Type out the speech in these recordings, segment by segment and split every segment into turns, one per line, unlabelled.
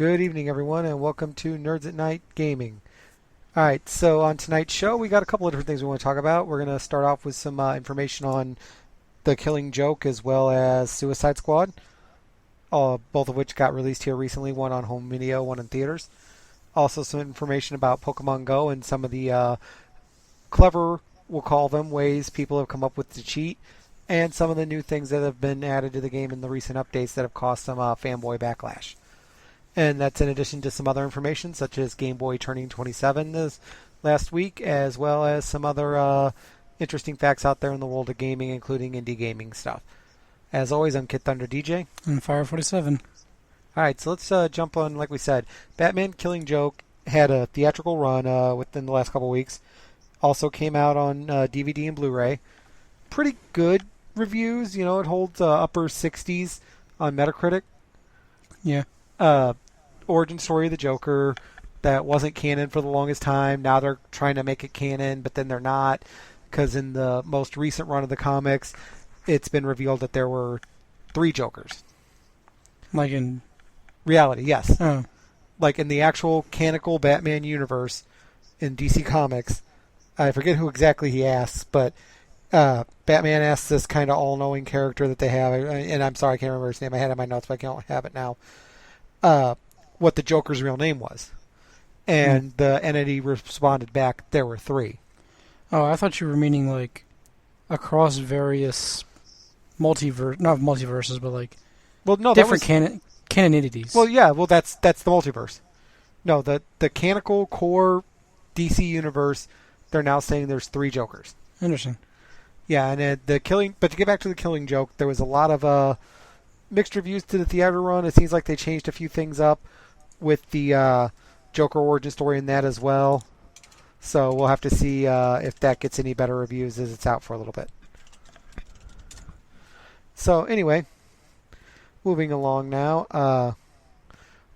Good evening, everyone, and welcome to Nerds at Night Gaming. All right, so on tonight's show, we got a couple of different things we want to talk about. We're going to start off with some information on the Killing Joke as well as Suicide Squad, both of which got released here recently, one on home video, one in theaters. Also some information about Pokemon Go and some of the clever, we'll call them, ways people have come up with to cheat, and some of the new things that have been added to the game in the recent updates that have caused some fanboy backlash. And that's in addition to some other information, such as Game Boy turning 27 this last week, as well as some other interesting facts out there in the world of gaming, including indie gaming stuff. As always, I'm Kid Thunder DJ.
And Fire 47.
All right, so let's jump on, like we said. Batman Killing Joke had a theatrical run within the last couple weeks. Also came out on DVD and Blu-ray. Pretty good reviews. You know, it holds upper 60s on Metacritic.
Yeah.
Origin story of the Joker that wasn't canon for the longest time. Now they're trying to make it canon, but then they're not, because in the most recent run of the comics, it's been revealed that there were 3 Jokers.
Like in
reality, yes.
Oh.
Like in the actual canonical Batman universe in DC Comics, I forget who exactly he asks, but Batman asks this kind of all-knowing character that they have, and I'm sorry, I can't remember his name. I had it in my notes, but I can't have it now. What the Joker's real name was. And the entity responded back, there were 3.
Oh, I thought you were meaning like across various not multiverses, but like different canonities.
Well, yeah, that's the multiverse. No, the canonical core DC universe, they're now saying there's 3 Jokers.
Interesting.
Yeah, and but to get back to the Killing Joke, there was a lot of mixed reviews to the theater run. It seems like they changed a few things up with the Joker origin story in that as well. So we'll have to see if that gets any better reviews as it's out for a little bit. So anyway, moving along now,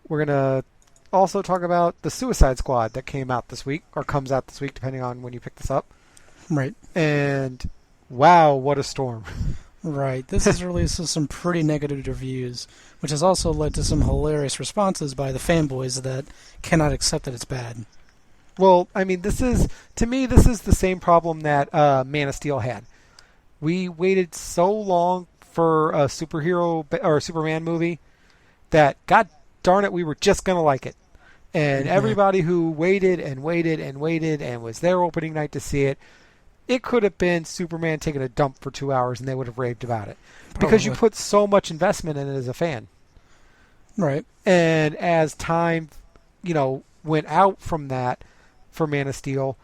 we're going to also talk about the Suicide Squad that came out this week, or comes out this week, depending on when you pick this up.
Right.
And wow, what a storm.
Right. This has released some pretty negative reviews, which has also led to some hilarious responses by the fanboys that cannot accept that it's bad.
Well, I mean, this is the same problem that Man of Steel had. We waited so long for a superhero or a Superman movie that, god darn it, we were just going to like it. And everybody who waited and waited and waited and was there opening night to see it, it could have been Superman taking a dump for 2 hours and they would have raved about it.
Probably.
Because you put so much investment in it as a fan.
Right.
And as time, went out from that for Man of Steel,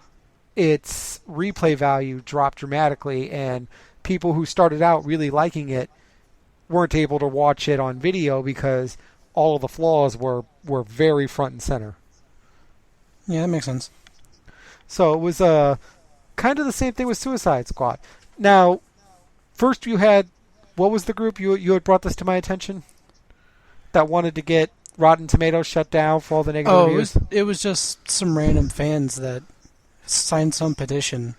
its replay value dropped dramatically, and people who started out really liking it weren't able to watch it on video because all of the flaws were very front and center.
Yeah, that makes sense.
So it was kind of the same thing with Suicide Squad. Now, first you had, what was the group? You had brought this to my attention that wanted to get Rotten Tomatoes shut down for all the negative reviews?
It was just some random fans that signed some petition.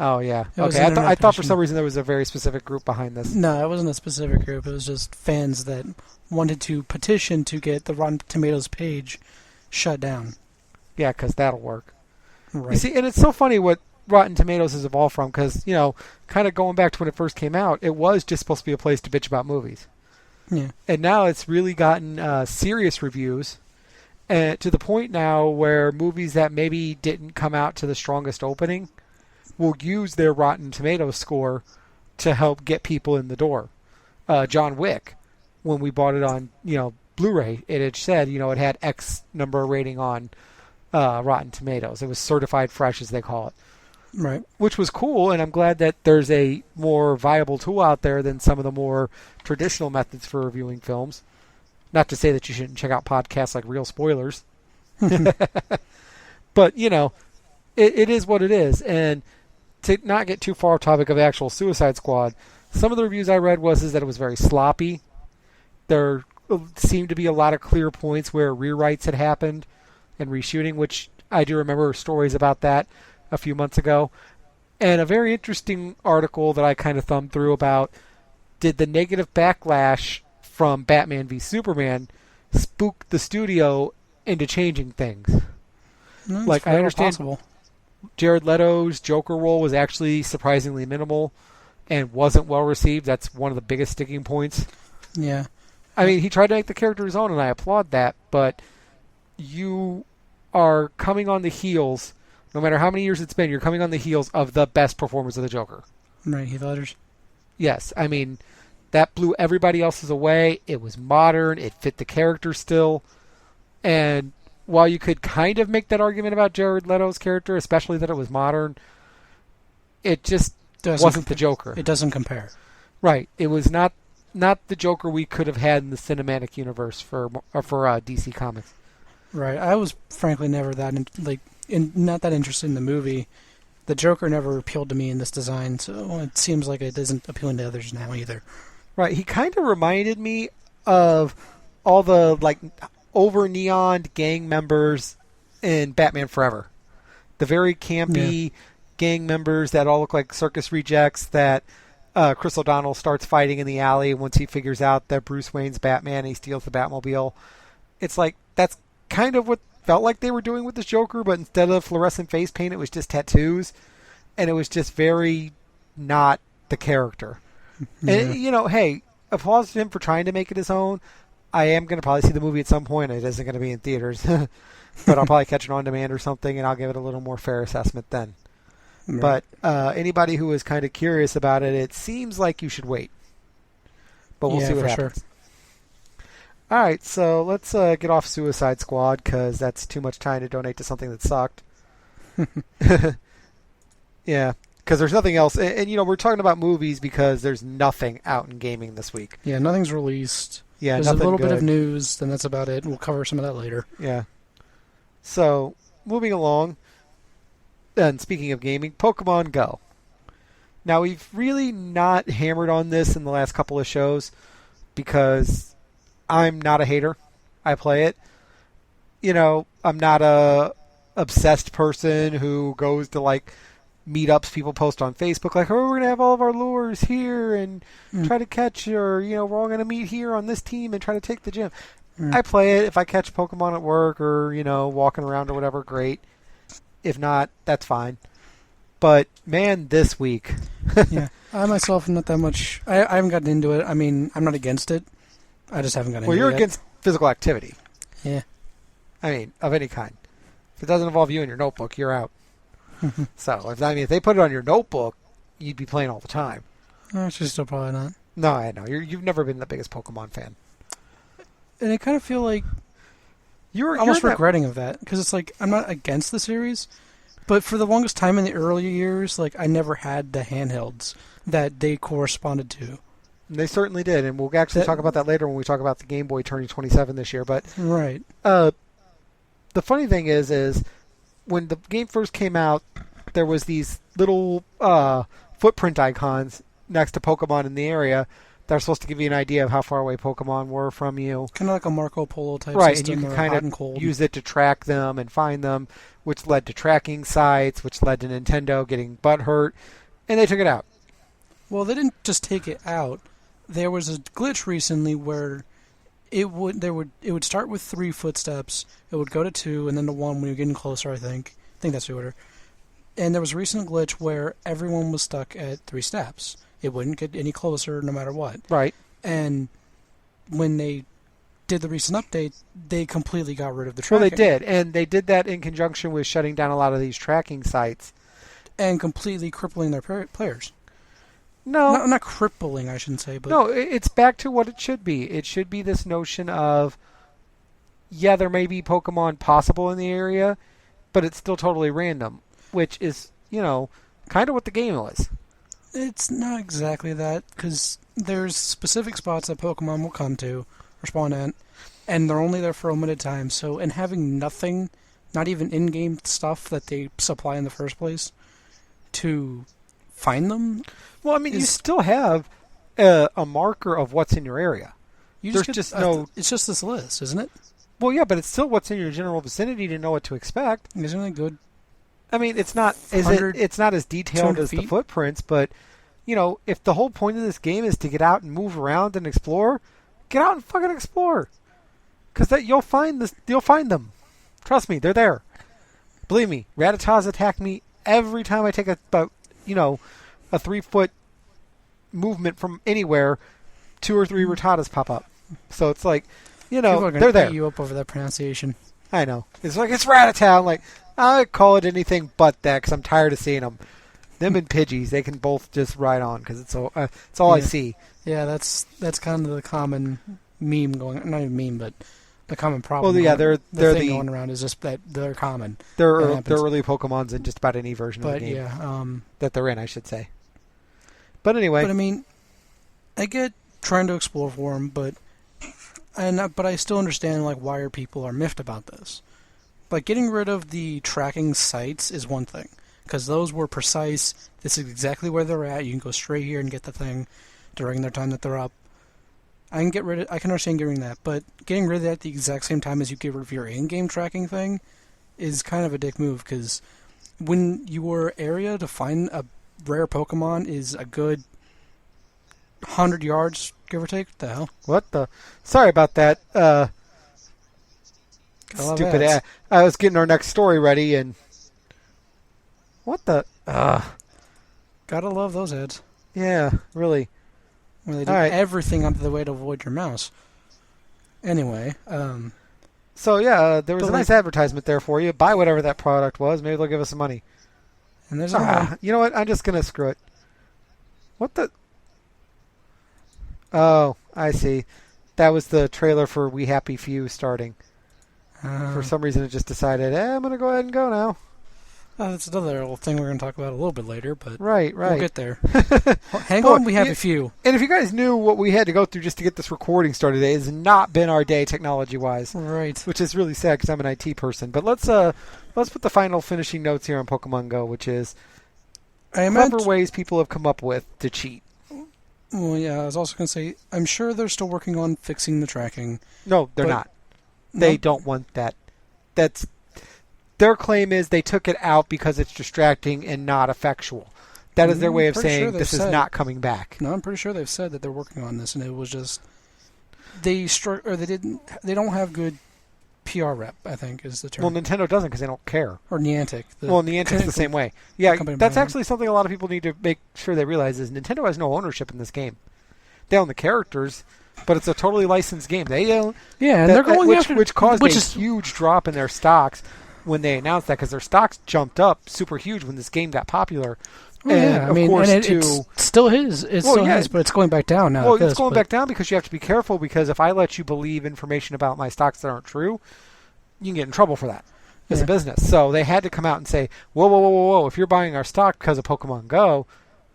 Oh, yeah. Okay, I thought for some reason there was a very specific group behind this.
No, it wasn't a specific group. It was just fans that wanted to petition to get the Rotten Tomatoes page shut down.
Yeah, because that'll work.
Right.
You see, and it's so funny what Rotten Tomatoes has evolved from, because, kind of going back to when it first came out, it was just supposed to be a place to bitch about movies.
Yeah.
And now it's really gotten serious reviews, to the point now where movies that maybe didn't come out to the strongest opening will use their Rotten Tomatoes score to help get people in the door. John Wick, when we bought it on, Blu-ray, it had said, it had X number rating on Rotten Tomatoes. It was certified fresh, as they call it.
Right.
Which was cool, and I'm glad that there's a more viable tool out there than some of the more traditional methods for reviewing films. Not to say that you shouldn't check out podcasts like Real Spoilers. But, it is what it is. And to not get too far off topic of the actual Suicide Squad, some of the reviews I read is that it was very sloppy. There seemed to be a lot of clear points where rewrites had happened and reshooting, which I do remember stories about that a few months ago. And a very interesting article that I kind of thumbed through about, did the negative backlash from Batman v Superman spook the studio into changing things.
No,
like, I understand
possible.
Jared Leto's Joker role was actually surprisingly minimal and wasn't well received. That's one of the biggest sticking points.
Yeah.
I mean, he tried to make the character his own, and I applaud that, but you are coming on the heels, no matter how many years it's been, you're coming on the heels of the best performance of the Joker.
Right, Heath Ledger's.
Yes, I mean, that blew everybody else's away. It was modern. It fit the character still. And while you could kind of make that argument about Jared Leto's character, especially that it was modern, it just wasn't the Joker.
It doesn't compare.
Right. It was not the Joker we could have had in the cinematic universe for DC Comics.
Right. I was frankly never that not that interested in the movie. The Joker never appealed to me in this design, so it seems like it isn't appealing to others now either.
Right. He kind of reminded me of all the over neoned gang members in Batman Forever. The very campy gang members that all look like circus rejects that Chris O'Donnell starts fighting in the alley once he figures out that Bruce Wayne's Batman and he steals the Batmobile. It's like that's kind of what felt like they were doing with this Joker, but instead of fluorescent face paint, it was just tattoos, and it was just very not the character.
Yeah.
And, hey, applause to him for trying to make it his own. I am going to probably see the movie at some point. It isn't going to be in theaters, but I'll probably catch it on demand or something, and I'll give it a little more fair assessment then. Right. But anybody who is kind of curious about it, it seems like you should wait. But we'll see what happens. Sure. All right, so let's get off Suicide Squad because that's too much time to donate to something that sucked. Yeah, because there's nothing else. And, we're talking about movies because there's nothing out in gaming this week.
Yeah, nothing's released.
Yeah,
there's
nothing
a little
good.
bit of news, then that's about it. We'll cover some of that later.
Yeah. So, moving along, and speaking of gaming, Pokemon Go. Now, we've really not hammered on this in the last couple of shows because I'm not a hater. I play it. I'm not a obsessed person who goes to meetups people post on Facebook we're going to have all of our lures here and try to catch, or we're all going to meet here on this team and try to take the gym. I play it. If I catch Pokemon at work or walking around or whatever, great. If not, that's fine. But man, this week
yeah, I myself am not that much. I haven't gotten into it. I mean, I'm not against it. I just haven't gotten into it.
Well, you're against physical activity.
Yeah.
I mean, of any kind. If it doesn't involve you and your notebook, you're out. So, if they put it on your notebook, you'd be playing all the time.
Actually, still probably not.
No, I know. You've never been the biggest Pokemon fan.
And I kind of feel like you're almost regretting of that, because it's I'm not against the series, but for the longest time in the earlier years, I never had the handhelds that they corresponded to.
They certainly did, and we'll actually talk about that later when we talk about the Game Boy turning 27 this year. But
right.
The funny thing is when the game first came out, there was these little footprint icons next to Pokemon in the area that are supposed to give you an idea of how far away Pokemon were from you.
Kind of like a Marco Polo type
system. Right,
system,
and you can kind of use it to track them and find them, which led to tracking sites, which led to Nintendo getting butthurt, and they took it out.
Well, they didn't just take it out. There was a glitch recently where it would start with 3 footsteps, it would go to 2, and then to 1 when you're getting closer, I think that's the order. And there was a recent glitch where everyone was stuck at 3 steps. It wouldn't get any closer no matter what.
Right.
And when they did the recent update, they completely got rid of the tracking.
Well, they did, and they did that in conjunction with shutting down a lot of these tracking sites.
And completely crippling their players.
No.
Not crippling, I shouldn't say. But
no, it's back to what it should be. It should be this notion of, yeah, there may be Pokemon possible in the area, but it's still totally random, which is, kind of what the game was.
It's not exactly that, because there's specific spots that Pokemon will come to, or spawn at, and they're only there for a limited time, and having nothing, not even in-game stuff that they supply in the first place, to find them...
Well, I mean, you still have a marker of what's in your area.
It's just this list, isn't it?
Well, yeah, but it's still what's in your general vicinity to know what to expect.
Isn't it good?
I mean, it's not as detailed as the footprints, but if the whole point of this game is to get out and move around and explore, get out and fucking explore. Because you'll find this. You'll find them. Trust me, they're there. Believe me, Rattatas attack me every time I take a 3-foot movement from anywhere. 2 or 3 Rattatas pop up. So it's like,
People are
they're there.
Beat you up over that pronunciation.
I know. It's like, it's Rattata. I'm like, I call it anything but that because I'm tired of seeing them. Them and Pidgeys, they can both just ride on because it's all I see.
Yeah, that's kind of the common meme going. Not even meme, but the common problem.
Well, yeah, they're
going around is just that they're common.
They're early Pokemons in just about any version of the game.
Yeah,
that they're in, I should say. But anyway,
but I mean, I get trying to explore for them, but I still understand like why people are miffed about this. Like getting rid of the tracking sites is one thing. Because those were precise. This is exactly where they're at. You can go straight here and get the thing during their time that they're up. I can understand getting that, but getting rid of that at the exact same time as you get rid of your in-game tracking thing is kind of a dick move. Because when your area to find a rare Pokemon is a good 100 yards, give or take, what the hell?
What the? Sorry about that. Stupid ad. I was getting our next story ready and. What the?
Gotta love those ads.
Yeah, really.
Where they do everything out of the way to avoid your mouse. Anyway,
So yeah, there was a nice advertisement there for you. Buy whatever that product was. Maybe they'll give us some money.
And there's
you know what? I'm just gonna screw it. What the? Oh, I see. That was the trailer for We Happy Few starting. For some reason, it just decided, I'm gonna go ahead and go now.
That's another little thing we're going to talk about a little bit later, but
right.
We'll get there. Hang on, we have a few.
And if you guys knew what we had to go through just to get this recording started, it has not been our day technology-wise.
Right.
Which is really sad because I'm an IT person. But let's put the final finishing notes here on Pokemon Go, which is clever ways people have come up with to cheat.
Well, yeah, I was also going to say, I'm sure they're still working on fixing the tracking.
No, they're not. They don't want that. Their claim is they took it out because it's distracting and not effectual. That is their way of saying this is not coming back.
No, I'm pretty sure they've said that they're working on this, and it was just they don't have good PR rep, I think is the term.
Well, Nintendo doesn't because they don't care.
Or Niantic.
Niantic's the same way. Yeah, that's actually something a lot of people need to make sure they realize is Nintendo has no ownership in this game. They own the characters, but it's a totally licensed game. They don't.
Yeah, and they're going after
which caused a huge drop in their stocks when they announced that because their stocks jumped up super huge when this game got popular.
Well, and of course, it's still his. It's still his, but it's going back down now.
Well, it's going back down because you have to be careful because if I let you believe information about my stocks that aren't true, you can get in trouble for that as a business. So they had to come out and say, whoa, if you're buying our stock because of Pokemon Go,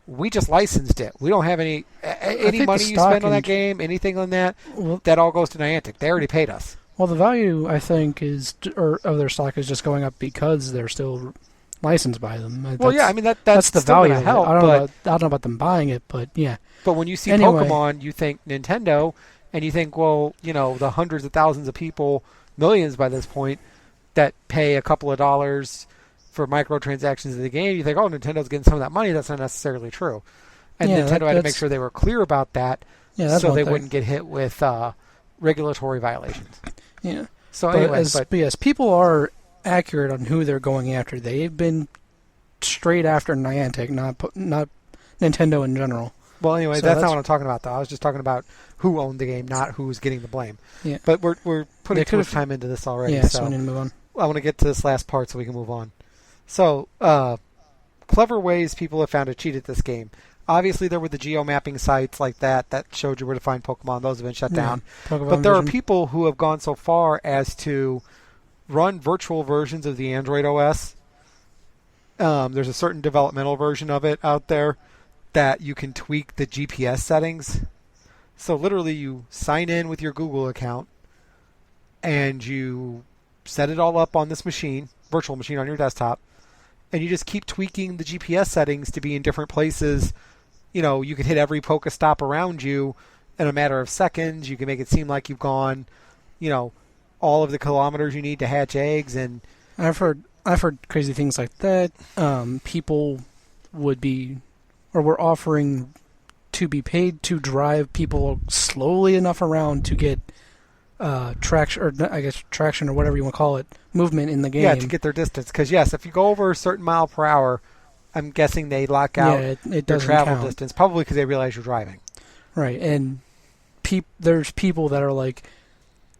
we just licensed it. We don't have any money you spend on that game, anything on that. That all goes to Niantic. They already paid us.
Well, the value, I think, of their stock is just going up because they're still licensed by them.
Well, yeah, I mean that's the value. Help,
I don't know about them buying it, but yeah.
But when you see Pokemon, you think Nintendo, and you think, well, the hundreds of thousands of people, millions by this point, that pay a couple of dollars for microtransactions in the game. You think, oh, Nintendo's getting some of that money. That's not necessarily true. And Nintendo had to make sure they were clear about that, so they wouldn't get hit with regulatory violations.
Yeah.
So anyway,
but yes, people are accurate on who they're going after. They've been straight after Niantic, not Nintendo in general.
Well, anyway, that's not what I'm talking about, though. I was just talking about who owned the game, not who's getting the blame.
Yeah.
But we're putting too much time into this already.
Yeah, so we need to move on.
I want to get to this last part so we can move on. So, clever ways people have found to cheat at this game. Obviously, there were the geo-mapping sites like that showed you where to find Pokemon. Those have been shut down. But there are people who have gone so far as to run virtual versions of the Android OS. There's a certain developmental version of it out there that you can tweak the GPS settings. So literally you sign in with your Google account and you set it all up on this machine, virtual machine on your desktop, and you just keep tweaking the GPS settings to be in different places. You can hit every Pokestop around you in a matter of seconds. You can make it seem like you've gone, all of the kilometers you need to hatch eggs. And
I've heard crazy things like that. People were offering to be paid to drive people slowly enough around to get traction, or I guess traction, or whatever you want to call it, movement in the game.
Yeah, to get their distance. Because yes, if you go over a certain mile per hour, I'm guessing they lock out
it
your
doesn't
travel
count.
distance, probably because they realize you're driving.
Right, and there's people that are like,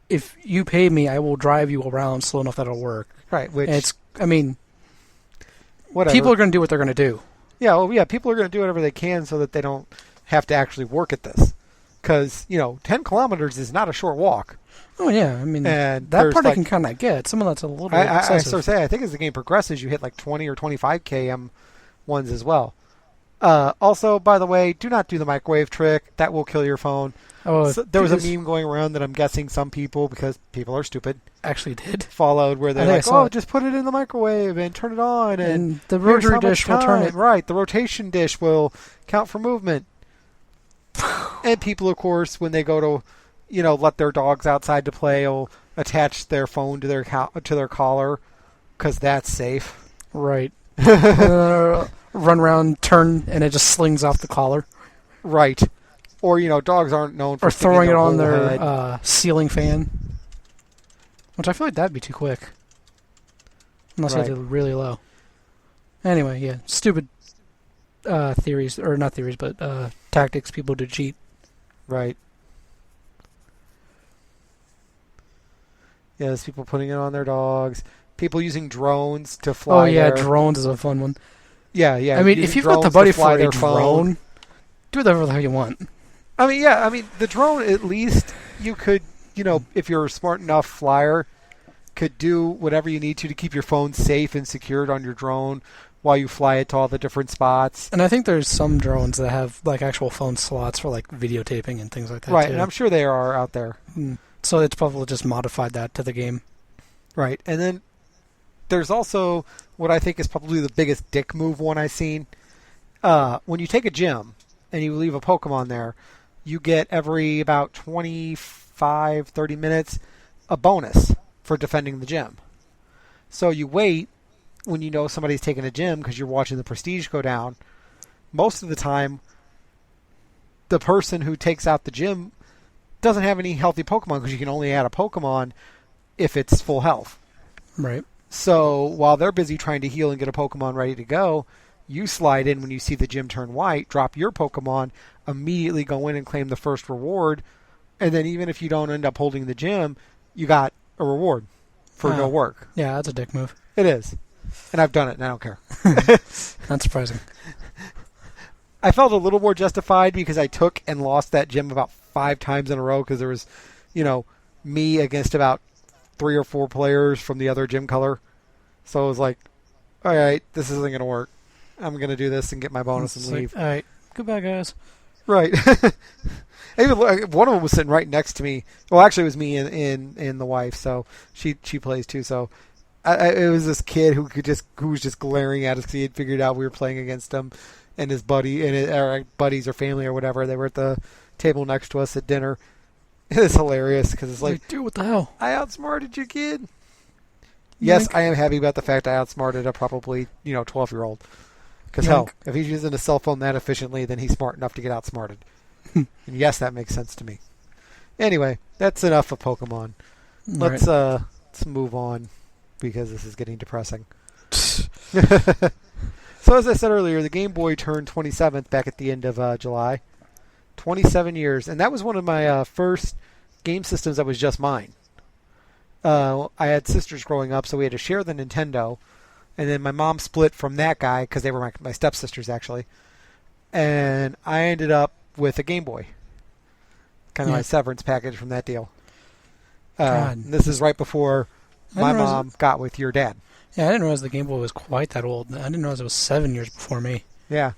if you pay me, I will drive you around slow enough that it'll work.
Right, which
And I mean,
whatever.
people are going to do what they're going to do.
Yeah, well, yeah, people are going to do whatever they can so that they don't have to actually work at this. Because 10 kilometers is not a short walk.
Oh yeah, I mean,
And
that part I
like,
can kind of get. Some of that's a little bit
I
excessive.
sort of say, I think as the game progresses, you hit like 20 or 25 km ones as well. Also, by the way, do not do the microwave trick. That will kill your phone.
Oh,
So, there was a meme going around that I'm guessing some people, because people are stupid,
actually did.
followed where they're
I think
like,
I saw
oh,
it.
just put it in the microwave and turn it on.
And the
here's how
rotary
much
dish will turn
time.
it.
Right, the rotation dish will count for movement. And people, of course, when they go to, let their dogs outside to play, will attach their phone to their collar, because that's safe.
Right. Run around, turn, and it just slings off the collar.
Right. Or, dogs aren't known for
Or throwing it on
whole
their
head.
ceiling fan. Which I feel like that'd be too quick. Unless
Right.
I did it really low. Anyway, yeah. Stupid theories, or not theories, but tactics people to cheat.
Right. Yeah, there's people putting it on their dogs. People using drones to fly.
Oh yeah,
their-
drones is a fun one.
Yeah, yeah.
I mean,
using
if you've got the
drones to
buddy
fly
for a
their phone.
drone, do whatever the hell you want.
I mean, yeah. I mean, the drone, at least you could, if you're a smart enough flyer, could do whatever you need to keep your phone safe and secured on your drone while you fly it to all the different spots.
And I think there's some drones that have like actual phone slots for like videotaping and things like that.
Right,
too.
and I'm sure they are out there.
So it's probably just modified that to the game.
Right, and then there's also what I think is probably the biggest dick move one I've seen. When you take a gym and you leave a Pokemon there, you get every about 25, 30 minutes a bonus for defending the gym. So you wait when you know somebody's taking a gym because you're watching the prestige go down. Most of the time, the person who takes out the gym doesn't have any healthy Pokemon because you can only add a Pokemon if it's full health.
Right.
So while they're busy trying to heal and get a Pokemon ready to go, you slide in when you see the gym turn white, drop your Pokemon, immediately go in and claim the first reward, and then even if you don't end up holding the gym, you got a reward for no work.
Yeah, that's a dick move.
It is. And I've done it, and I don't care.
Not surprising.
I felt a little more justified because I took and lost that gym about 5 times in a row because there was, me against about 3 or 4 players from the other gym color. So I was like, all right, this isn't going to work. I'm going to do this and get my bonus and leave.
All right. Goodbye, guys.
Right. Even one of them was sitting right next to me. Well, actually, it was me and the wife. So she plays too. So it was this kid who was just glaring at us because he had figured out we were playing against him, and his buddy and our buddies or family or whatever. They were at the table next to us at dinner. It's hilarious because it's like,
dude, what the hell?
I outsmarted you, kid. Yes, I am happy about the fact I outsmarted a probably 12-year-old. Because hell, if he's using a cell phone that efficiently, then he's smart enough to get outsmarted. And yes, that makes sense to me. Anyway, that's enough of Pokemon. Let's move on because this is getting depressing. So as I said earlier, the Game Boy turned 27th back at the end of July. 27 years, and that was one of my first game systems that was just mine. I had sisters growing up, so we had to share the Nintendo. And then my mom split from that guy because they were my stepsisters, actually. And I ended up with a Game Boy. Kind of my severance package from that deal. This is right before my mom got with your dad.
Yeah, I didn't realize the Game Boy was quite that old. I didn't realize it was 7 years before me.
Yeah.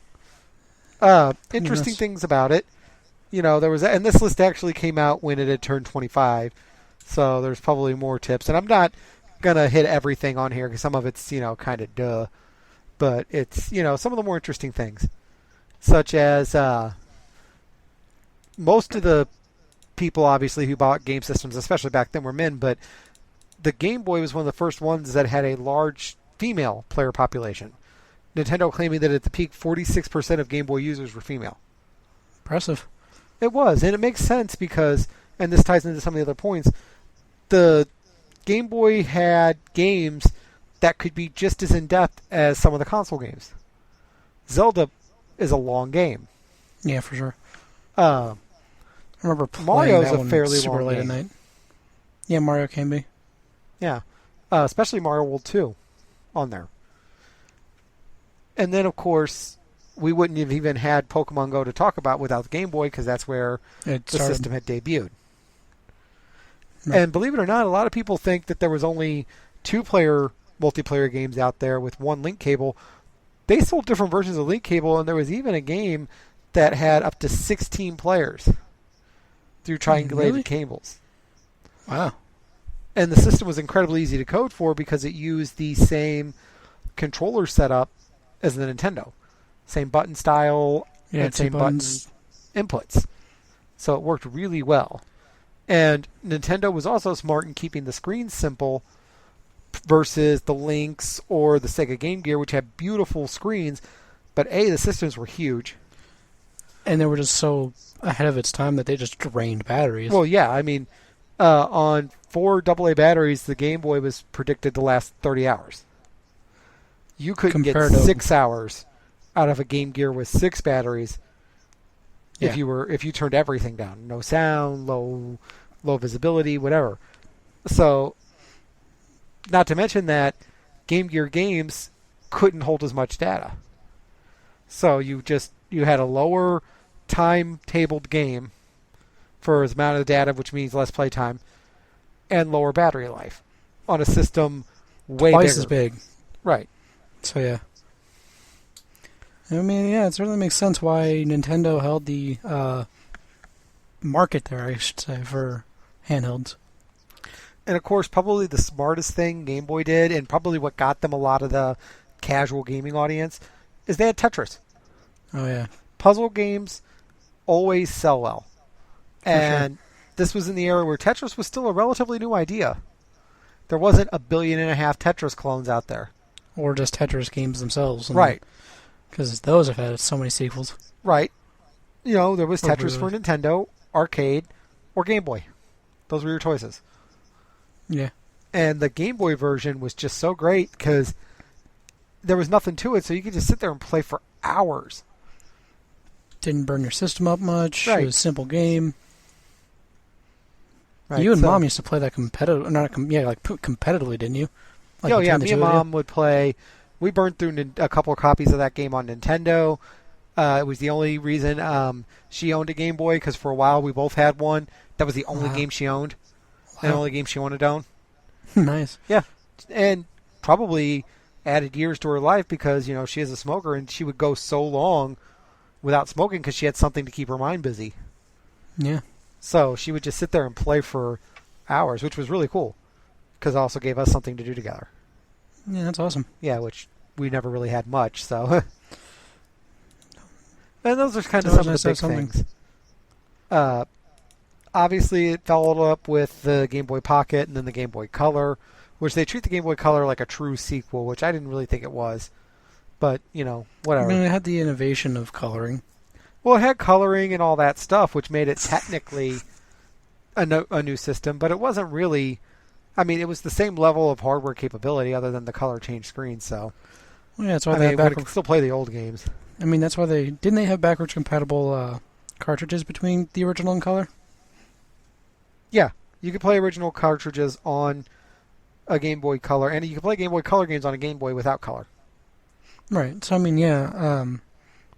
Interesting things about it. There was... And this list actually came out when it had turned 25. So there's probably more tips. And I'm not gonna hit everything on here because some of it's kind of duh, but it's some of the more interesting things, such as most of the people obviously who bought game systems, especially back then, were men, but the Game Boy was one of the first ones that had a large female player population. Nintendo claiming that at the peak 46% of Game Boy users were female.
Impressive.
It was, and it makes sense because, and this ties into some of the other points, the Game Boy had games that could be just as in-depth as some of the console games. Zelda is a long game.
Yeah, for sure.
Uh,
I remember playing
Mario's
that
a
one
fairly
super
long
late
game.
at night. Yeah, Mario can be.
Yeah. Especially Mario World 2 on there. And then, of course, we wouldn't have even had Pokemon Go to talk about without the Game Boy because that's where
It
the
started.
system had debuted.
No.
And believe it or not, a lot of people think that there was only two-player multiplayer games out there with one link cable. They sold different versions of link cable, and there was even a game that had up to 16 players through triangulated
Really?
cables.
Wow.
And the system was incredibly easy to code for because it used the same controller setup as the Nintendo. Same button style
Yeah,
and
two
same button
buttons.
inputs. So it worked really well. And Nintendo was also smart in keeping the screens simple versus the Lynx or the Sega Game Gear, which had beautiful screens, but the systems were huge.
And they were just so ahead of its time that they just drained batteries.
Well, yeah, I mean, on 4 AA batteries, the Game Boy was predicted to last 30 hours. You couldn't get
Compared to-
6 hours out of a Game Gear with 6 batteries
Yeah.
if you turned everything down. No sound, low visibility, whatever. So, not to mention that Game Gear games couldn't hold as much data. So you had a lower time-tabled game for as amount of data, which means less playtime, and lower battery life on a system way
Twice
bigger.
as big.
Right.
So yeah. I mean, yeah, it certainly makes sense why Nintendo held the market there, I should say, for handhelds.
And of course, probably the smartest thing Game Boy did, and probably what got them a lot of the casual gaming audience, is they had Tetris.
Oh yeah.
Puzzle games always sell well.
For
And this was in the era where Tetris was still a relatively new idea. There wasn't 1.5 billion Tetris clones out there.
Or just Tetris games themselves.
Right.
Because those have had so many sequels.
Right. There was
Or
Tetris for Nintendo, arcade, or Game Boy. Those were your choices.
Yeah.
And the Game Boy version was just so great because there was nothing to it, so you could just sit there and play for hours.
Didn't burn your system up much.
Right.
It was a simple game.
Right.
You and
So-
Mom used to play that competitively, didn't you? Like
Oh, yeah,
between the
me
two
and
of you?
Mom would play. We burned through a couple of copies of that game on Nintendo. It was the only reason she owned a Game Boy, because for a while we both had one. That was the only
Wow.
game she owned. And the
Wow.
only game she wanted to own.
Nice.
And probably added years to her life because, she is a smoker and she would go so long without smoking because she had something to keep her mind busy.
Yeah.
So she would just sit there and play for hours, which was really cool because it also gave us something to do together.
Yeah, that's awesome.
Yeah, which we never really had much, so. And those are kind of
It's
some of
always
the
nice to
big
have
things. Obviously, it followed up with the Game Boy Pocket and then the Game Boy Color, which they treat the Game Boy Color like a true sequel, which I didn't really think it was. But,
I
whatever.
mean, it had the innovation of coloring.
Well, it had coloring and all that stuff, which made it technically a new system, but it wasn't really. I mean, it was the same level of hardware capability other than the color change screen, so.
Well, yeah, that's why
I
they
mean,
had
we could
backwards.
still play the old games.
I mean, that's why didn't they have backwards compatible cartridges between the original and color?
Yeah, you could play original cartridges on a Game Boy Color, and you can play Game Boy Color games on a Game Boy without color.
Right. So I mean, yeah.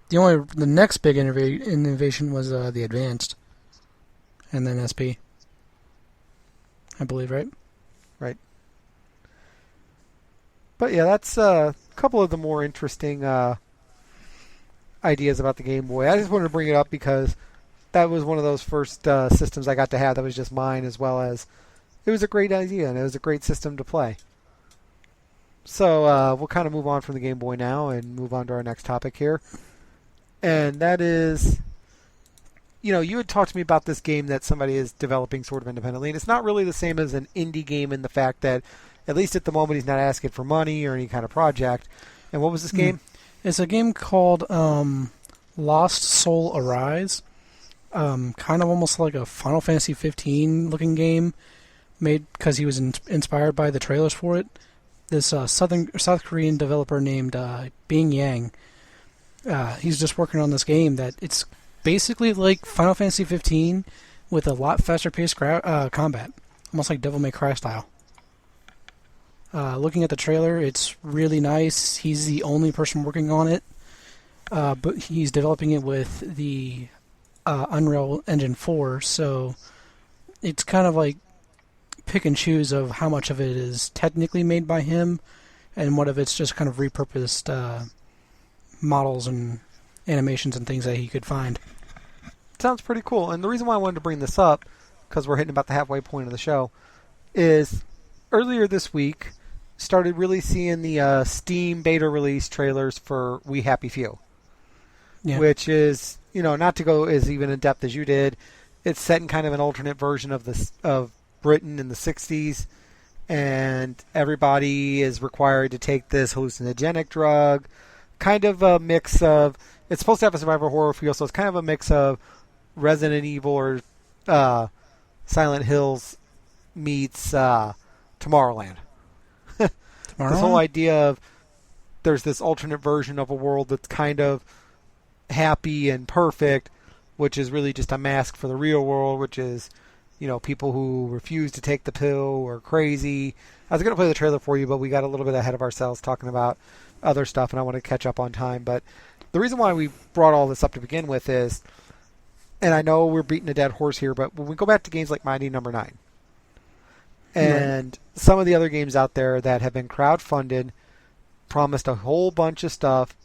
The next big innovation was the Advanced, and then SP. I believe, right?
But yeah, that's a couple of the more interesting ideas about the Game Boy. I just wanted to bring it up because that was one of those first systems I got to have that was just mine, as well as it was a great idea and it was a great system to play. So we'll kind of move on from the Game Boy now and move on to our next topic here. And that is, you had talked to me about this game that somebody is developing sort of independently, and it's not really the same as an indie game in the fact that, at least at the moment, he's not asking for money or any kind of project. And what was this game?
It's a game called Lost Soul Arise. Kind of almost like a Final Fantasy 15 looking game, made because he was inspired by the trailers for it. This South Korean developer named Bing Yang. He's just working on this game that it's basically like Final Fantasy 15 with a lot faster paced combat, almost like Devil May Cry style. Looking at the trailer, it's really nice. He's the only person working on it, but he's developing it with the Unreal Engine 4, so it's kind of like pick and choose of how much of it is technically made by him and what of it's just kind of repurposed models and animations and things that he could find.
Sounds pretty cool. And the reason why I wanted to bring this up, because we're hitting about the halfway point of the show, is earlier this week started really seeing the Steam beta release trailers for We Happy Few. Yeah. Which is, not to go as even in depth as you did, it's set in kind of an alternate version of Britain in the 60s, and everybody is required to take this hallucinogenic drug, kind of a mix of, it's supposed to have a survival horror feel, so it's kind of a mix of Resident Evil or Silent Hills meets Tomorrowland. This whole idea of there's this alternate version of a world that's kind of happy and perfect, which is really just a mask for the real world, which is people who refuse to take the pill or crazy. I was going to play the trailer for you, but we got a little bit ahead of ourselves talking about other stuff, and I want to catch up on time. But the reason why we brought all this up to begin with is, and I know we're beating a dead horse here, but when we go back to games like Mighty Number 9, and some of the other games out there that have been crowdfunded, promised a whole bunch of stuff,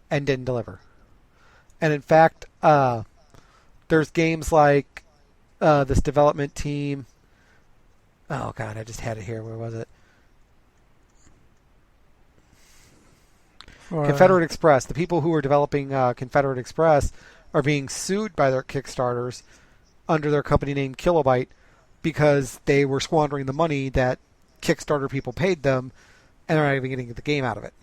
and didn't deliver. And in fact, there's games like this development team. Oh God, I just had it here. Where was it? Confederate Express. The people who are developing Confederate Express are being sued by their Kickstarters under their company name Kilobyte because they were squandering the money that Kickstarter people paid them, and they're not even getting the game out of it.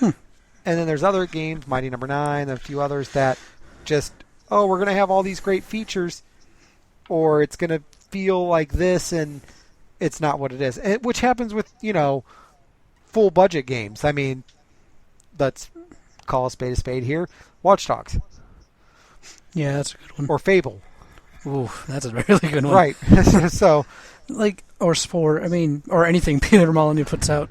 And then there's other games, Mighty Number 9, and a few others that just, we're going to have all these great features, or it's going to feel like this, and it's not what it is. And, which happens with, full budget games. I mean, let's call a spade here. Watch Dogs.
Yeah, that's a good one.
Or Fable.
Ooh, that's a really good one.
Right. So,
or Spore. I mean, or anything Peter Molyneux puts out.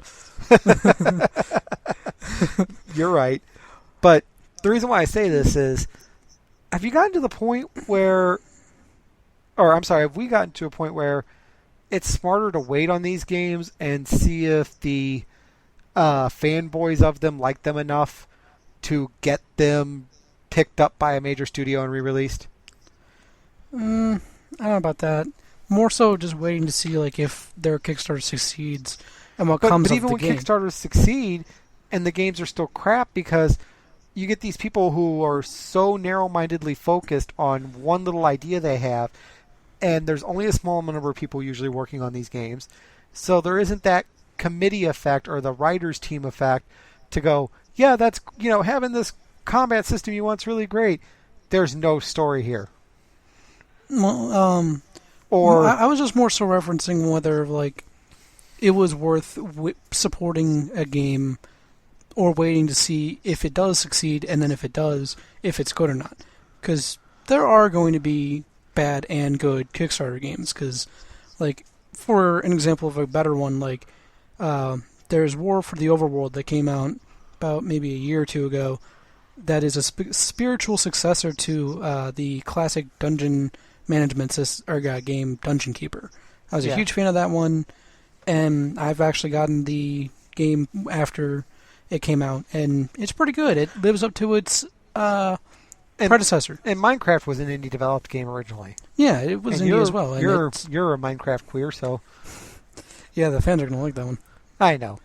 You're right. But the reason why I say this is, have you gotten to the point where, have we gotten to a point where it's smarter to wait on these games and see if the fanboys of them like them enough to get them picked up by a major studio and re-released?
I don't know about that. More so just waiting to see if their Kickstarter succeeds and what comes of the game. But even when
Kickstarters succeed and the games are still crap, because you get these people who are so narrow-mindedly focused on one little idea they have, and there's only a small number of people usually working on these games. So there isn't that committee effect or the writers team effect to go, yeah, that's, having this combat system you want's really great. There's no story here.
Well, I was just more so referencing whether it was worth supporting a game or waiting to see if it does succeed, and then if it does, if it's good or not. Because there are going to be bad and good Kickstarter games. Because, for an example of a better one, there's War for the Overworld that came out about maybe a year or two ago. That is a spiritual successor to the classic dungeon management game Dungeon Keeper. I was a huge fan of that one, and I've actually gotten the game after it came out, and it's pretty good. It lives up to its predecessor.
And Minecraft was an indie developed game originally.
Yeah, it was indie as well.
You're a Minecraft queer, so
yeah, the fans are gonna like that one.
I know.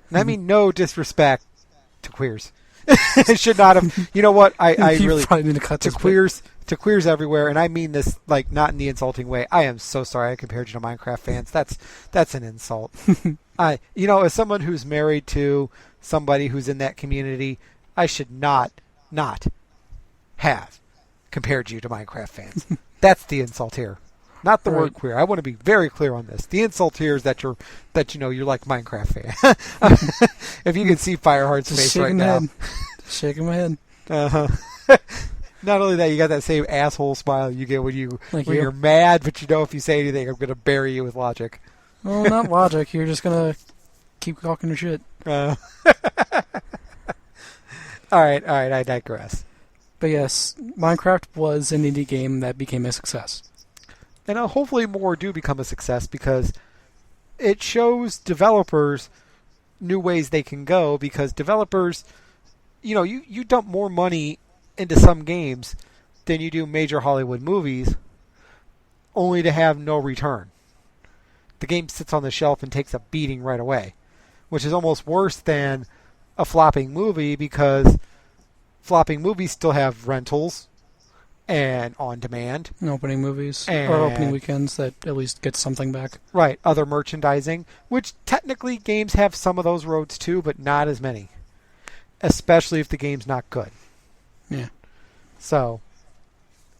And I mean no disrespect to queers. It should not have. You know what? I really
need to cut
to queers everywhere, and I mean this not in the insulting way. I am so sorry I compared you to Minecraft fans. That's an insult. As someone who's married to somebody who's in that community, I should not have compared you to Minecraft fans. That's the insult here. not the
Right.
word queer. I want to be very clear on this. The insult here is that you're like Minecraft fan. If you can see Fireheart's
Just
face
shaking
right
my
now.
head. Just shaking my head.
Uh-huh. Not only that, you got that same asshole smile you get when
Thank
when
you.
you're mad, but you know if you say anything, I'm going to bury you with logic.
Well, not logic. You're just gonna keep talking your shit.
All right, I digress.
But yes, Minecraft was an indie game that became a success.
And hopefully more do become a success because it shows developers new ways they can go, because developers, you dump more money into some games than you do major Hollywood movies, only to have no return. The game sits on the shelf and takes a beating right away, which is almost worse than a flopping movie, because flopping movies still have rentals and on demand.
And opening movies
And-
or opening weekends that at least get something back.
Right, other merchandising, which technically games have some of those roads too, but not as many. Especially if the game's not good.
Yeah.
So,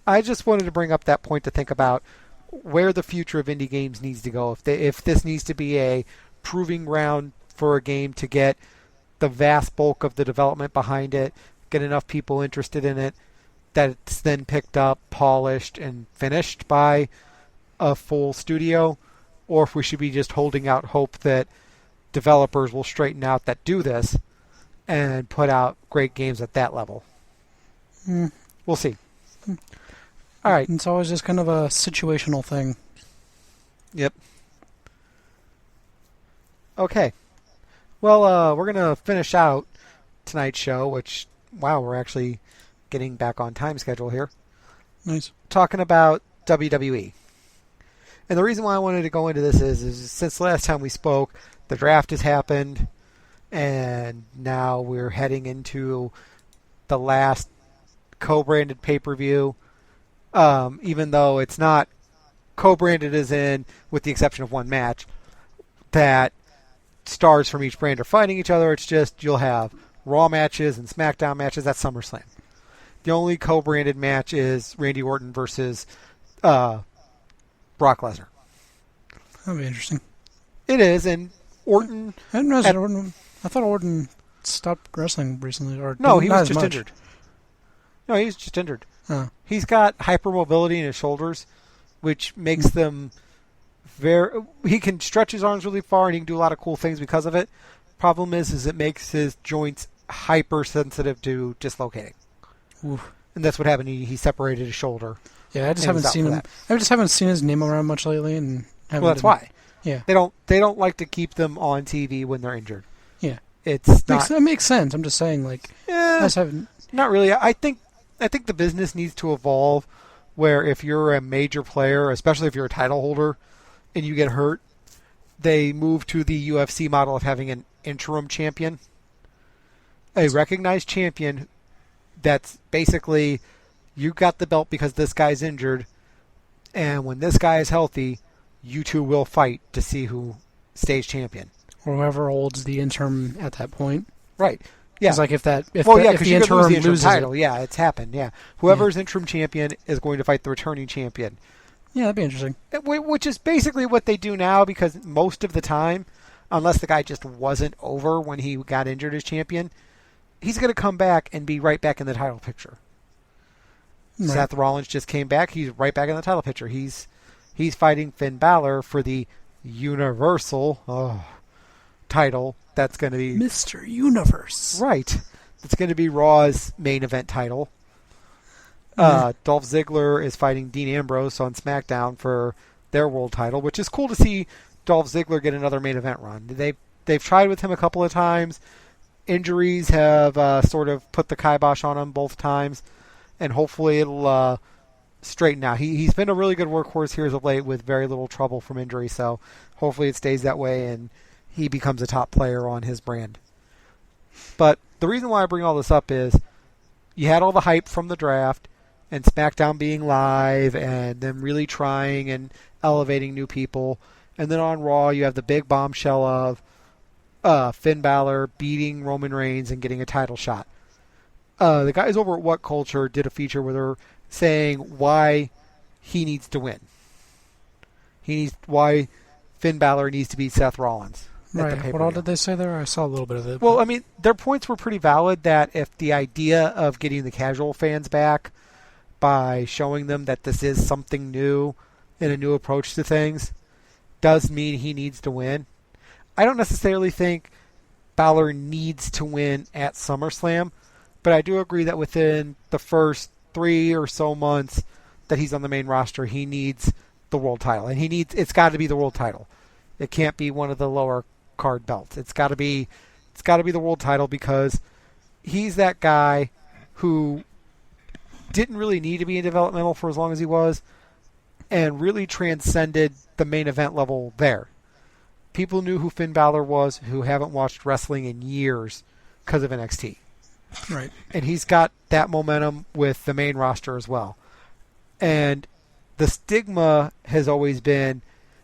I just wanted to bring up that point to think about where the future of indie games needs to go. If this needs to be a proving ground for a game to get the vast bulk of the development behind it, get enough people interested in it, that it's then picked up, polished, and finished by a full studio, or if we should be just holding out hope that developers will straighten out that do this and put out great games at that level.
Mm.
We'll see. All right.
It's always just kind of a situational thing.
Yep. Okay. Well, we're going to finish out tonight's show, which, wow, we're actually getting back on time schedule here.
Nice.
Talking about WWE. And the reason why I wanted to go into this is since last time we spoke, the draft has happened, and now we're heading into the last co-branded pay-per-view. Even though it's not co-branded as in, with the exception of one match, that stars from each brand are fighting each other. It's just you'll have Raw matches and SmackDown matches at SummerSlam. The only co-branded match is Randy Orton versus Brock Lesnar.
That'd be interesting.
It is, and Orton...
I didn't realize Orton. I thought Orton stopped wrestling recently. Or
No, he
not
was
as
just
much.
injured. No, he was just injured.
Oh.
He's got hypermobility in his shoulders, which makes them very... He can stretch his arms really far, and he can do a lot of cool things because of it. Problem is it makes his joints hypersensitive to dislocating.
Oof.
And that's what happened. He separated his shoulder.
Yeah, I just
And
haven't
he's out
seen
for
him.
that.
I just haven't seen his name around much lately, and haven't
Well, that's
been-
why.
Yeah,
They don't like to keep them on TV when they're injured.
yeah.
It's not...
That makes sense. I'm just saying, like, I just haven't.
Not really. I think the business needs to evolve where if you're a major player, especially if you're a title holder, and you get hurt, they move to the UFC model of having an interim champion. A recognized champion that's basically, you got the belt because this guy's injured, and when this guy is healthy, you two will fight to see who stays champion.
Or whoever holds the interim at that point.
Right. Yeah.
It's like if
Well,
the
yeah, because
the
you could lose
interim
the interim
loses
title.
it.
Yeah, it's happened. Yeah, whoever's interim champion is going to fight the returning champion,
Yeah, that'd be interesting.
which is basically what they do now. Because most of the time, unless the guy just wasn't over when he got injured as champion, he's going to come back and be right back in the title picture.
Right.
Seth Rollins just came back; he's right back in the title picture. He's fighting Finn Balor for the Universal title. That's going to be
Mr. Universe.
right. It's going to be Raw's main event title. Dolph Ziggler is fighting Dean Ambrose on SmackDown for their world title, which is cool to see Dolph Ziggler get another main event run. They've tried with him a couple of times. Injuries have sort of put the kibosh on him both times, and hopefully it'll straighten out. He's been a really good workhorse here as of late with very little trouble from injury, so hopefully it stays that way and he becomes a top player on his brand. But the reason why I bring all this up is you had all the hype from the draft and SmackDown being live and them really trying and elevating new people. And then on Raw, you have the big bombshell of Finn Balor beating Roman Reigns and getting a title shot. The guys over at What Culture did a feature where they're saying why he needs to win. why Finn Balor needs to beat Seth Rollins at the
Right.
pay-per-view.
What all did they say there? I saw a little bit of it.
Well, I mean, their points were pretty valid that if the idea of getting the casual fans back by showing them that this is something new and a new approach to things does mean he needs to win. I don't necessarily think Balor needs to win at SummerSlam, but I do agree that within the first 3 or so months that he's on the main roster, he needs the world title, and it's got to be the world title. It can't be one of the lower card belts. It's got to be the world title because he's that guy who didn't really need to be in developmental for as long as he was and really transcended the main event level there. People knew who Finn Balor was who haven't watched wrestling in years because of NXT.
Right.
And he's got that momentum with the main roster as well. And the stigma has always been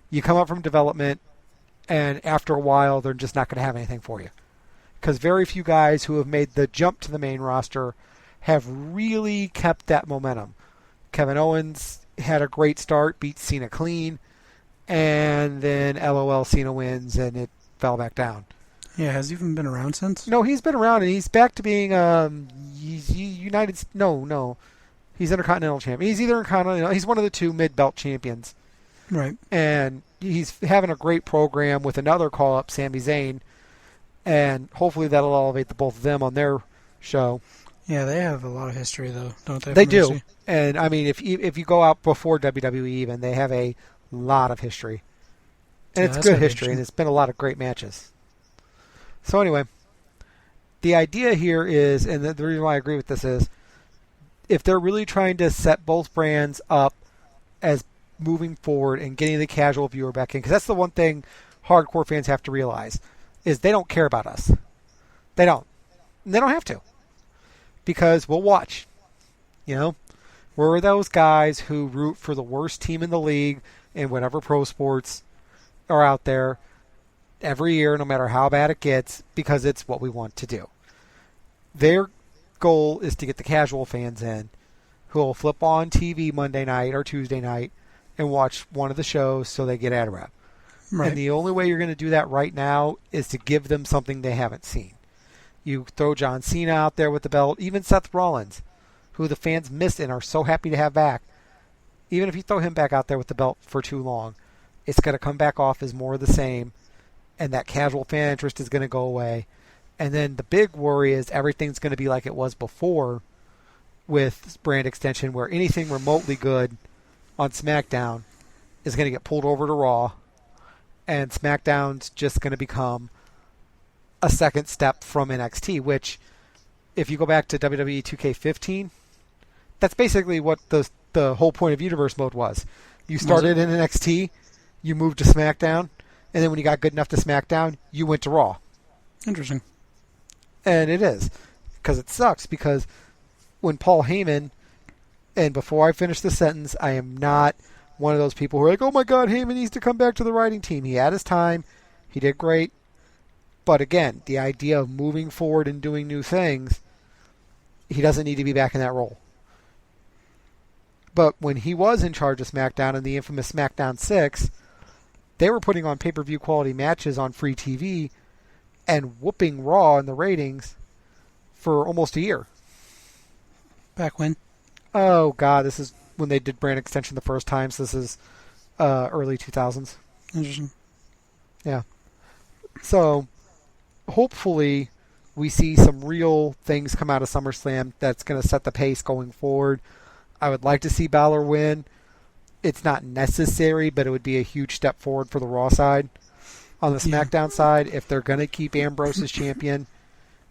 you come up from development and after a while they're just not going to have anything for you. Because very few guys who have made the jump to the main roster have really kept that momentum. Kevin Owens had a great start, beat Cena clean, and then LOL Cena wins and it fell back down.
Yeah, has he even been around since?
No, he's been around and he's back to being he's Intercontinental champion. He's either Intercontinental, he's one of the two mid-belt champions.
Right.
And he's having a great program with another call-up, Sami Zayn, and hopefully that'll elevate the both of them on their show.
Yeah, they have a lot of history, though, don't they?
They do. And, I mean, if you go out before WWE even, they have a lot of history. And
Yeah,
it's
that's
good
gonna be
history, and it's been a lot of great matches. So anyway, the idea here is, and the reason why I agree with this is, if they're really trying to set both brands up as moving forward and getting the casual viewer back in, because that's the one thing hardcore fans have to realize, is they don't care about us. They don't. And they don't have to. Because we'll watch. You know? We're those guys who root for the worst team in the league in whatever pro sports are out there every year, no matter how bad it gets, because it's what we want to do. Their goal is to get the casual fans in who will flip on TV Monday night or Tuesday night and watch one of the shows so they get ad rep.
Right.
And the only way you're going to do that right now is to give them something they haven't seen. You throw John Cena out there with the belt, even Seth Rollins, who the fans miss and are so happy to have back. Even if you throw him back out there with the belt for too long, it's going to come back off as more of the same, and that casual fan interest is going to go away. And then the big worry is everything's going to be like it was before with brand extension, where anything remotely good on SmackDown is going to get pulled over to Raw, and SmackDown's just going to become a second step from NXT, which, if you go back to WWE 2K15, that's basically what the whole point of Universe Mode was. You started in NXT, you moved to SmackDown, and then when you got good enough to SmackDown, you went to Raw.
Interesting.
And it is. Because it sucks, because when Paul Heyman, and before I finish the sentence, I am not one of those people who are like, oh my God, Heyman needs to come back to the writing team. He had his time. He did great. But again, the idea of moving forward and doing new things, he doesn't need to be back in that role. But when he was in charge of SmackDown in the infamous SmackDown 6, they were putting on pay-per-view quality matches on free TV and whooping Raw in the ratings for almost a year.
Back when?
Oh, God, this is when they did brand extension the first time, so this is early 2000s.
Interesting.
Yeah. So, hopefully, we see some real things come out of SummerSlam that's going to set the pace going forward. I would like to see Balor win. It's not necessary, but it would be a huge step forward for the Raw side. On the SmackDown side, if they're going to keep Ambrose as champion,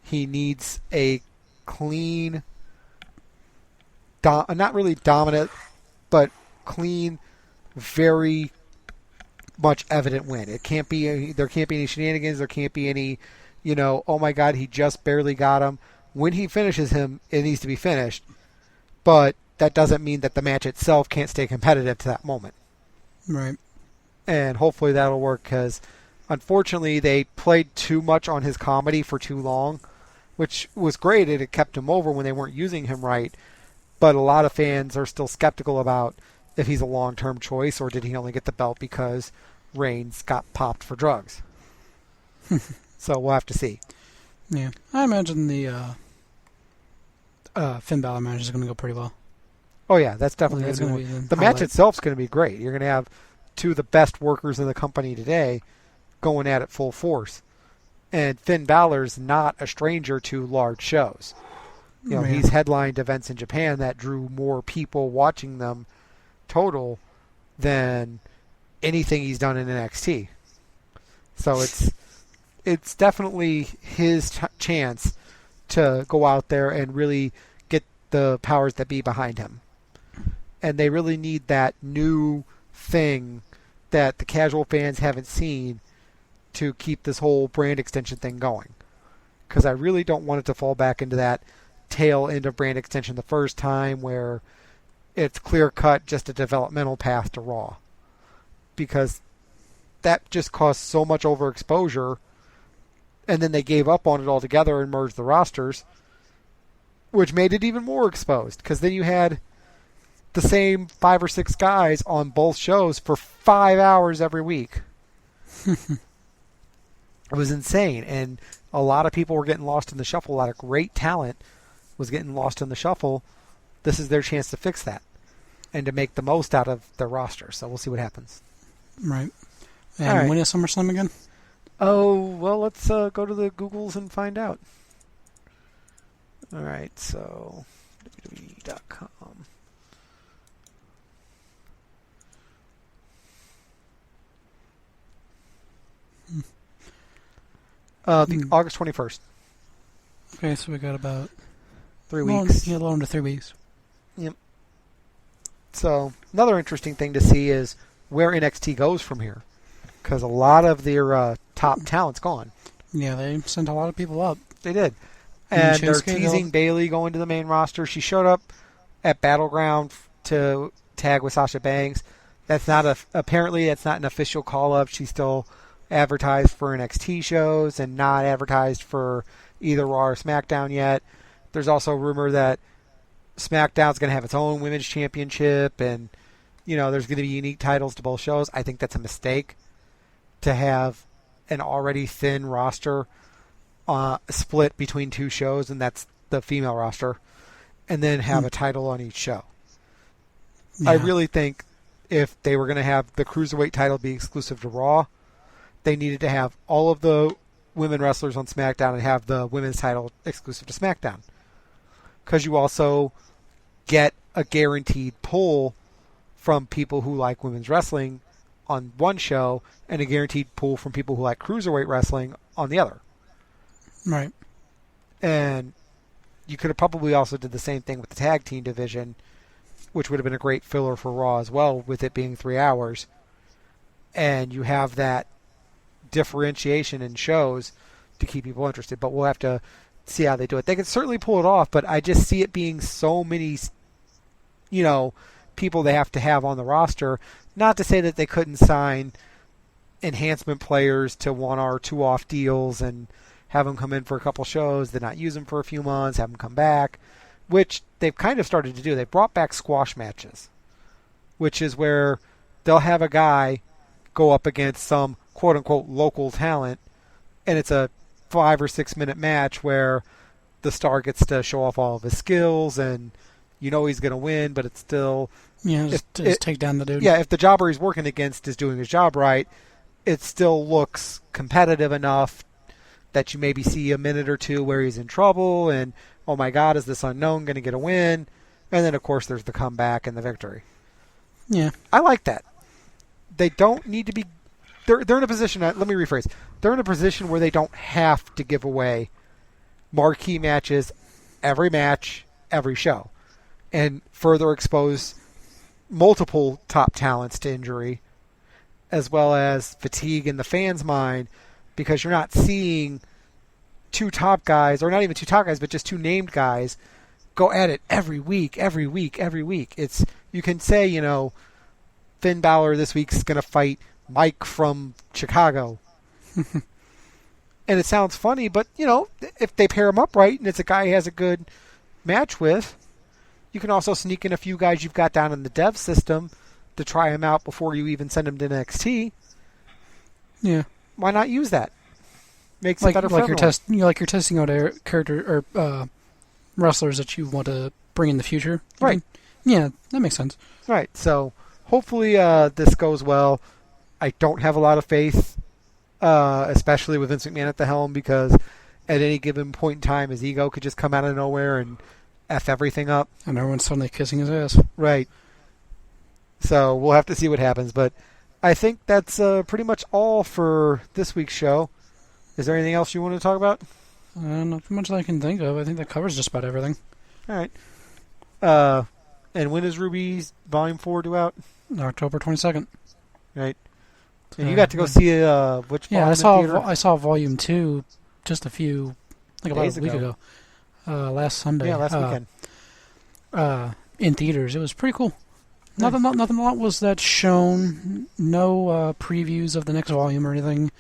he needs a clean, not really dominant, but clean, very much evident win. It can't be there can't be any shenanigans. There can't be any, oh my God, he just barely got him. When he finishes him, it needs to be finished. But that doesn't mean that the match itself can't stay competitive to that moment.
Right.
And hopefully that'll work, because unfortunately they played too much on his comedy for too long, which was great. It kept him over when they weren't using him right. But a lot of fans are still skeptical about if he's a long-term choice, or did he only get the belt because Reigns got popped for drugs. So we'll have to see.
Yeah, I imagine the Finn Balor match is going to go pretty well.
Oh yeah, that's definitely
That's
going
gonna
to
be
be
the
the match
highlight.
itself is going to be great. You're going to have two of the best workers in the company today going at it full force. And Finn Balor's not a stranger to large shows. You know,
Yeah.
he's headlined events in Japan that drew more people watching them total than anything he's done in NXT. So it's definitely his chance to go out there and really get the powers that be behind him. And they really need that new thing that the casual fans haven't seen to keep this whole brand extension thing going. Because I really don't want it to fall back into that tail end of brand extension the first time where it's clear cut just a developmental path to Raw. Because that just caused so much overexposure, and then they gave up on it altogether and merged the rosters, which made it even more exposed. Because then you had the same 5 or 6 guys on both shows for 5 hours every week. It was insane, and a lot of people were getting lost in the shuffle. A lot of great talent was getting lost in the shuffle. This is their chance to fix that and to make the most out of their roster. So we'll see what happens.
Right. And
All right.
when is SummerSlam again?
Oh, well, let's go to the Googles and find out. All right, so WWE.com. August 21st.
Okay, so we got about
3 weeks.
A little under 3 weeks.
Yep. So another interesting thing to see is where NXT goes from here, because a lot of their top talent's gone.
Yeah, they sent a lot of people up.
They did, and they're
Shinsuke
teasing Bayley going to the main roster. She showed up at Battleground to tag with Sasha Banks. That's not apparently that's not an official call up. She's still advertised for NXT shows and not advertised for either Raw or SmackDown yet. There's also rumor that SmackDown's going to have its own women's championship, and there's going to be unique titles to both shows. I think that's a mistake to have an already thin roster split between 2 shows, and that's the female roster, and then have a title on each show.
Yeah.
I really think if they were going to have the Cruiserweight title be exclusive to Raw, they needed to have all of the women wrestlers on SmackDown and have the women's title exclusive to SmackDown. Because you also get a guaranteed pull from people who like women's wrestling on one show and a guaranteed pull from people who like Cruiserweight wrestling on the other.
Right.
And you could have probably also did the same thing with the tag team division, which would have been a great filler for Raw as well, with it being 3 hours. And you have that differentiation in shows to keep people interested. But we'll have to see how they do it. They can certainly pull it off, but I just see it being so many, people they have to have on the roster. Not to say that they couldn't sign enhancement players to 1 or 2 off deals and have them come in for a couple shows, then not use them for a few months, have them come back, which they've kind of started to do. They brought back squash matches, which is where they'll have a guy go up against some quote-unquote local talent, and it's a 5 or 6 minute match where the star gets to show off all of his skills, and he's going to win, but it's still...
Yeah, just take down the dude.
Yeah, if the jobber he's working against is doing his job right, it still looks competitive enough that you maybe see a minute or 2 where he's in trouble, and, oh my God, is this unknown going to get a win? And then, of course, there's the comeback and the victory.
Yeah.
I like that. They don't need to be... They're in a position... Let me rephrase. They're in a position where they don't have to give away marquee matches every match, every show, and further expose multiple top talents to injury, as well as fatigue in the fans' mind, because you're not seeing 2 top guys, or not even 2 top guys, but just 2 named guys go at it every week. It's, you can say, Finn Balor this week's going to fight Mike from Chicago. And it sounds funny, but, if they pair him up right and it's a guy he has a good match with, you can also sneak in a few guys you've got down in the dev system to try him out before you even send him to NXT,
Yeah.
why not use that? Makes it better for everyone.
You're testing out character or wrestlers that you want to bring in the future.
Right.
Yeah, that makes sense.
Right. So hopefully this goes well. I don't have a lot of faith, especially with Vince McMahon at the helm, because at any given point in time, his ego could just come out of nowhere and F everything up.
And everyone's suddenly kissing his ass.
Right. So we'll have to see what happens. But I think that's pretty much all for this week's show. Is there anything else you want to talk about?
Not much that I can think of. I think that covers just about everything.
All right. And when is Ruby's Volume 4 due out?
October 22nd.
Right. And you got to go see which volume in theater?
I saw Volume 2 just about a week ago. Last Sunday.
Yeah, last weekend.
In theaters. It was pretty cool. Nothing a lot was that shown. No previews of the next volume or anything.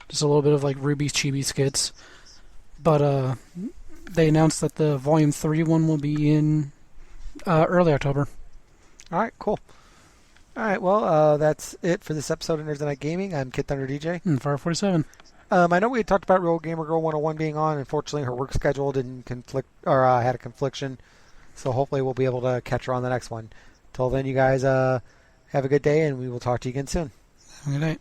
Just a little bit of like Ruby's chibi skits. But they announced that the Volume 3 one will be in early October.
All right, cool. All right, well, that's it for this episode of Nerds Night Gaming. I'm Kid Thunder DJ.
And Fire 47.
I know we had talked about Real Gamer Girl 101 being on. Unfortunately, her work schedule didn't conflict, or had a confliction. So hopefully we'll be able to catch her on the next one. Till then, you guys have a good day, and we will talk to you again soon.
Have a good night.